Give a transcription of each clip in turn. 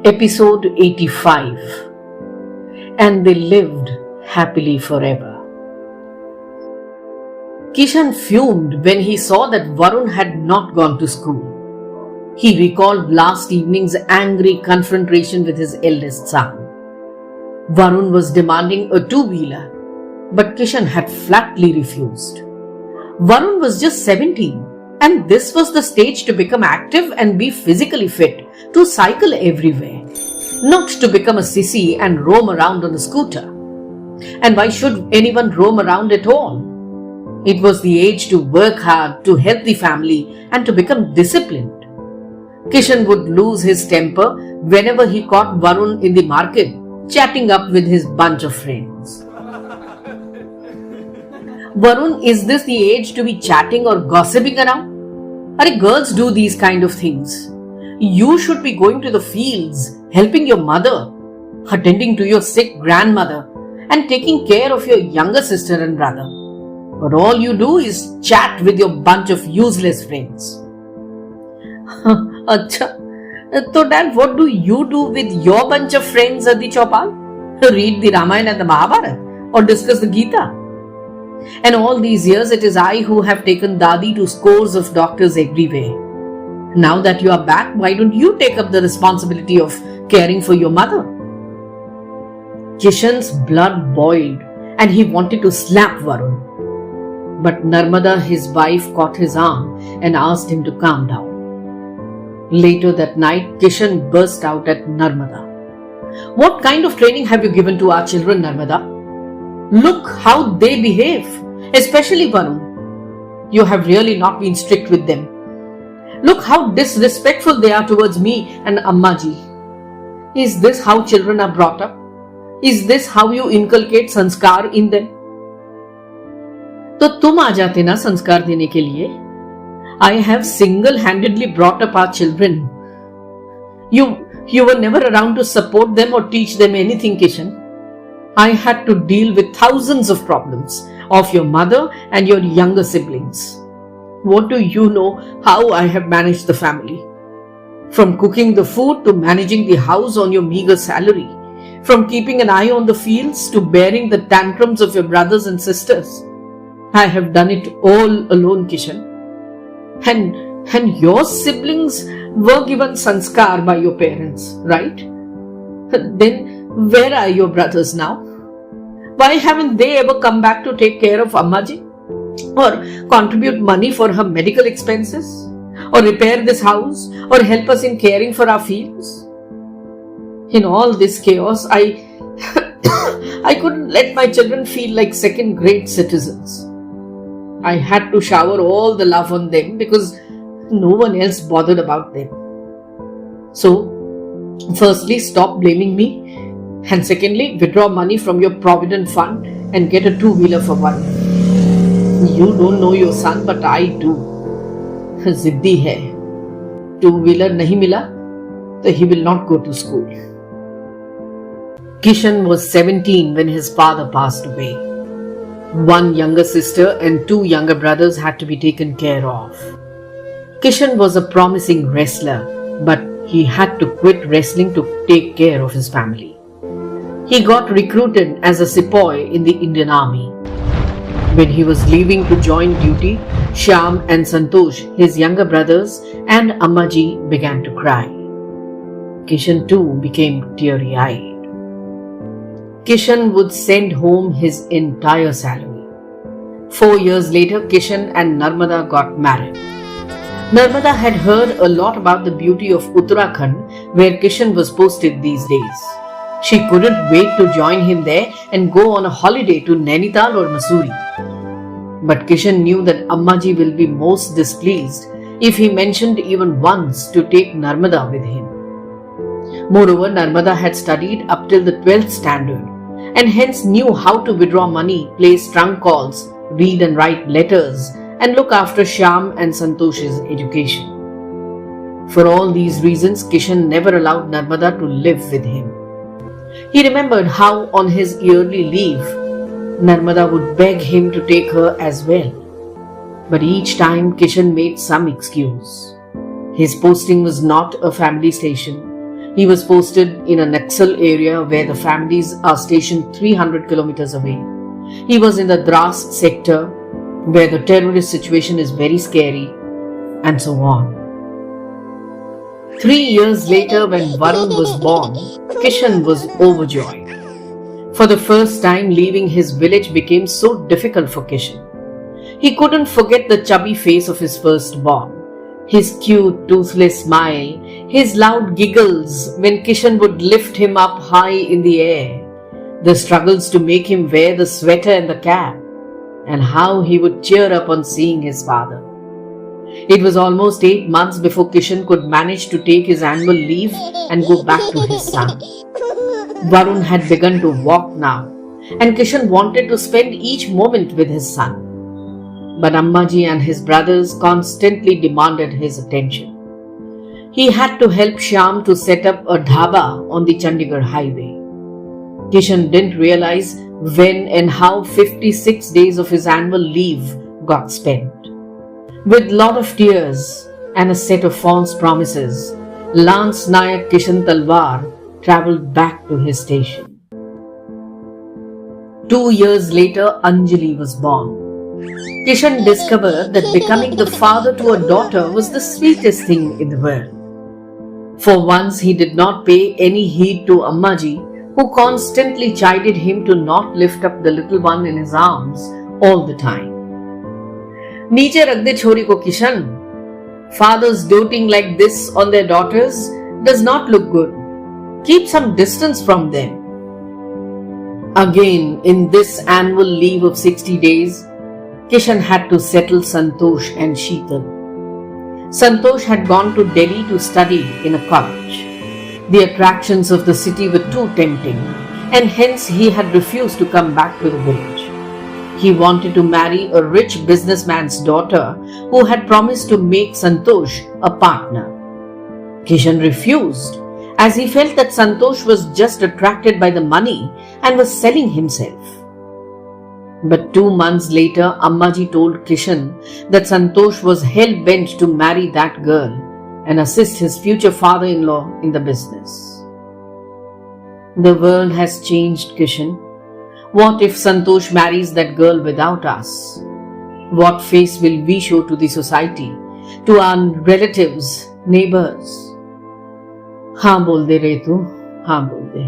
Episode 85. And they lived happily forever. Kishan fumed when he saw that Varun had not gone to school. He recalled last evening's angry confrontation with his eldest son. Varun was demanding a two-wheeler, but Kishan had flatly refused. Varun was just 17, and this was the stage to become active and be physically fit, to cycle everywhere, not to become a sissy and roam around on a scooter. And why should anyone roam around at all? It was the age to work hard, to help the family, and to become disciplined. Kishan would lose his temper whenever he caught Varun in the market chatting up with his bunch of friends. Varun, is this the age to be chatting or gossiping around? Girls do these kind of things. You should be going to the fields, helping your mother, attending to your sick grandmother, and taking care of your younger sister and brother. But all you do is chat with your bunch of useless friends. Acha. So Dad, what do you do with your bunch of friends at the Chopal? Read the Ramayana and the Mahabharata or discuss the Gita? And all these years it is I who have taken Dadi to scores of doctors everywhere. Now that you are back, why don't you take up the responsibility of caring for your mother? Kishan's blood boiled and he wanted to slap Varun. But Narmada, his wife, caught his arm and asked him to calm down. Later that night, Kishan burst out at Narmada. What kind of training have you given to our children, Narmada? Look how they behave, especially Varun. You have really not been strict with them. Look how disrespectful they are towards me and Ammaji. Is this how children are brought up? Is this how you inculcate sanskar in them? तो तुम आ जाते ना संस्कार देने के लिए. I have single-handedly brought up our children. You were never around to support them or teach them anything, Kishan. I had to deal with thousands of problems of your mother and your younger siblings. What do you know how I have managed the family? From cooking the food to managing the house on your meager salary. From keeping an eye on the fields to bearing the tantrums of your brothers and sisters. I have done it all alone, Kishan. And your siblings were given sanskar by your parents, right? Then where are your brothers now? Why haven't they ever come back to take care of Ammaji? Or contribute money for her medical expenses? Or repair this house? Or help us in caring for our fields? In all this chaos, I couldn't let my children feel like second-grade citizens. I had to shower all the love on them because no one else bothered about them. So, firstly, stop blaming me, and secondly, withdraw money from your provident fund and get a two-wheeler for one. You don't know your son, but I do. Ziddi hai. Two-wheeler nahi mila, so he will not go to school. Kishan was 17 when his father passed away. One younger sister and two younger brothers had to be taken care of. Kishan was a promising wrestler, but he had to quit wrestling to take care of his family. He got recruited as a sepoy in the Indian Army. When he was leaving to join duty, Shyam and Santosh, his younger brothers, and Ammaji began to cry. Kishan too became teary-eyed. Kishan would send home his entire salary. 4 years later, Kishan and Narmada got married. Narmada had heard a lot about the beauty of Uttarakhand, where Kishan was posted these days. She couldn't wait to join him there and go on a holiday to Nainital or Mussoorie. But Kishan knew that Ammaji will be most displeased if he mentioned even once to take Narmada with him. Moreover, Narmada had studied up till the 12th standard and hence knew how to withdraw money, place trunk calls, read and write letters, and look after Shyam and Santosh's education. For all these reasons, Kishan never allowed Narmada to live with him. He remembered how on his yearly leave, Narmada would beg him to take her as well. But each time Kishan made some excuse. His posting was not a family station. He was posted in a Naxal area where the families are stationed 300 kilometers away. He was in the Dras sector where the terrorist situation is very scary, and so on. 3 years later, when Varun was born, Kishan was overjoyed. For the first time, leaving his village became so difficult for Kishan. He couldn't forget the chubby face of his firstborn, his cute, toothless smile, his loud giggles when Kishan would lift him up high in the air, the struggles to make him wear the sweater and the cap, and how he would cheer up on seeing his father. It was almost 8 months before Kishan could manage to take his annual leave and go back to his son. Varun had begun to walk now, and Kishan wanted to spend each moment with his son. But Ammaji and his brothers constantly demanded his attention. He had to help Shyam to set up a dhaba on the Chandigarh highway. Kishan didn't realize when and how 56 days of his annual leave got spent. With lot of tears and a set of false promises, Lance Nayak Kishan Talwar travelled back to his station. 2 years later, Anjali was born. Kishan discovered that becoming the father to a daughter was the sweetest thing in the world. For once, he did not pay any heed to Ammaji, who constantly chided him to not lift up the little one in his arms all the time. Niche rakh de chori ko Kishan. Fathers doting like this on their daughters does not look good. Keep some distance from them. Again, in this annual leave of 60 days, Kishan had to settle Santosh and Sheetal. Santosh had gone to Delhi to study in a college. The attractions of the city were too tempting, and hence he had refused to come back to the village. He wanted to marry a rich businessman's daughter who had promised to make Santosh a partner. Kishan refused, as he felt that Santosh was just attracted by the money and was selling himself. But 2 months later, Ammaji told Kishan that Santosh was hell-bent to marry that girl and assist his future father-in-law in the business. The world has changed, Kishan. What if Santosh marries that girl without us? What face will we show to the society, to our relatives, neighbors? हाँ बोल दे रे तू, हाँ बोल दे.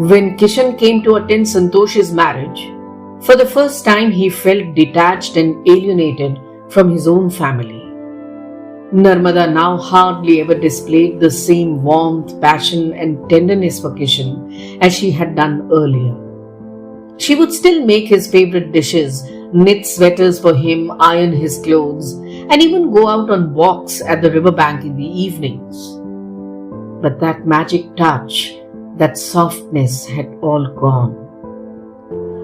When Kishan came to attend Santosh's marriage, for the first time he felt detached and alienated from his own family. Narmada now hardly ever displayed the same warmth, passion and tenderness for Kishan as she had done earlier. She would still make his favorite dishes, knit sweaters for him, iron his clothes, and even go out on walks at the riverbank in the evenings. But that magic touch, that softness had all gone.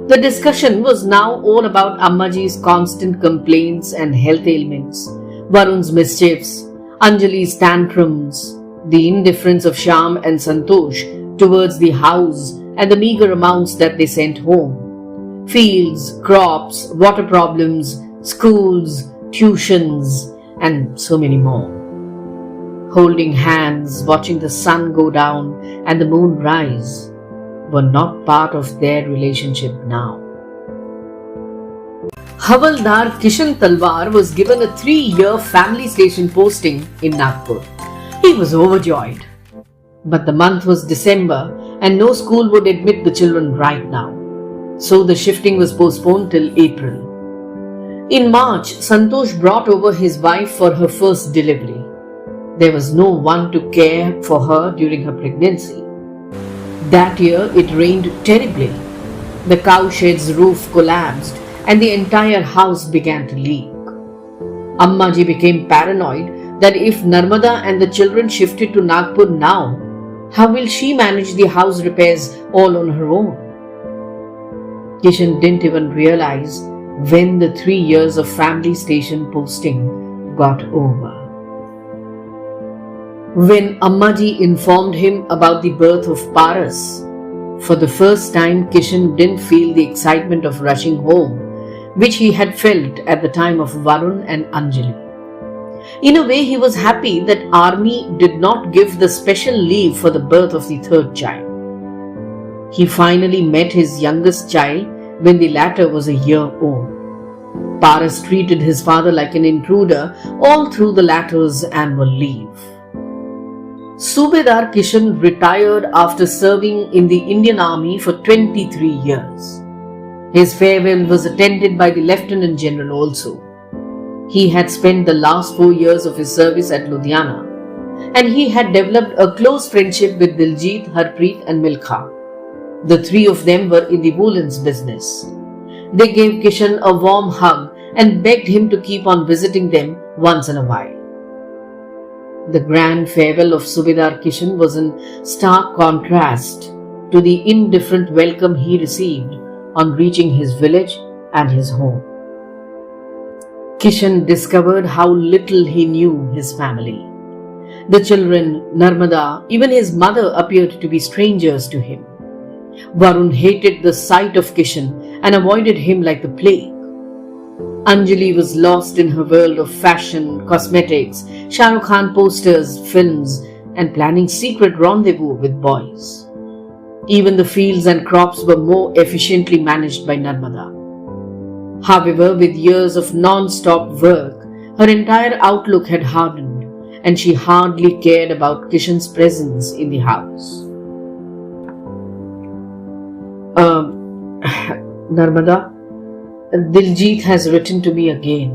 The discussion was now all about Ammaji's constant complaints and health ailments, Varun's mischiefs, Anjali's tantrums, the indifference of Shyam and Santosh towards the house and the meager amounts that they sent home, fields, crops, water problems, schools, tuitions, and so many more. Holding hands, watching the sun go down and the moon rise were not part of their relationship now. Havaldar Kishan Talwar was given a 3-year family station posting in Nagpur. He was overjoyed. But the month was December and no school would admit the children right now. So the shifting was postponed till April. In March, Santosh brought over his wife for her first delivery. There was no one to care for her during her pregnancy. That year it rained terribly. The cowshed's roof collapsed and the entire house began to leak. Ammaji became paranoid that if Narmada and the children shifted to Nagpur now, how will she manage the house repairs all on her own? Kishan didn't even realize when the 3 years of family station posting got over. When Ammaji informed him about the birth of Paras, for the first time Kishan didn't feel the excitement of rushing home, which he had felt at the time of Varun and Anjali. In a way, he was happy that army did not give the special leave for the birth of the third child. He finally met his youngest child when the latter was a year old. Paras treated his father like an intruder all through the latter's annual leave. Subedar Kishan retired after serving in the Indian Army for 23 years. His farewell was attended by the Lieutenant General also. He had spent the last 4 years of his service at Ludhiana, and he had developed a close friendship with Diljit, Harpreet and Milkha. The three of them were in the woolens business. They gave Kishan a warm hug and begged him to keep on visiting them once in a while. The grand farewell of Subedar Kishan was in stark contrast to the indifferent welcome he received on reaching his village and his home. Kishan discovered how little he knew his family. The children, Narmada, even his mother appeared to be strangers to him. Varun hated the sight of Kishan and avoided him like the plague. Anjali was lost in her world of fashion, cosmetics, Shah Rukh Khan posters, films, and planning secret rendezvous with boys. Even the fields and crops were more efficiently managed by Narmada. However, with years of non-stop work, her entire outlook had hardened, and she hardly cared about Kishan's presence in the house. Narmada, Diljit has written to me again.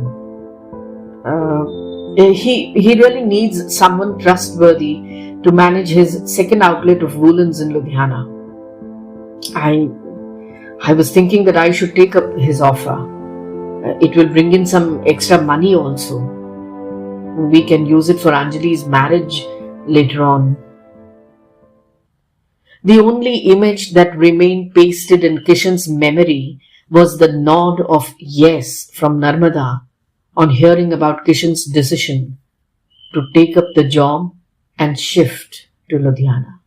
He really needs someone trustworthy to manage his second outlet of woolens in Ludhiana. I was thinking that I should take up his offer. It will bring in some extra money also. We can use it for Anjali's marriage later on. The only image that remained pasted in Kishan's memory was the nod of yes from Narmada on hearing about Kishan's decision to take up the job and shift to Ludhiana.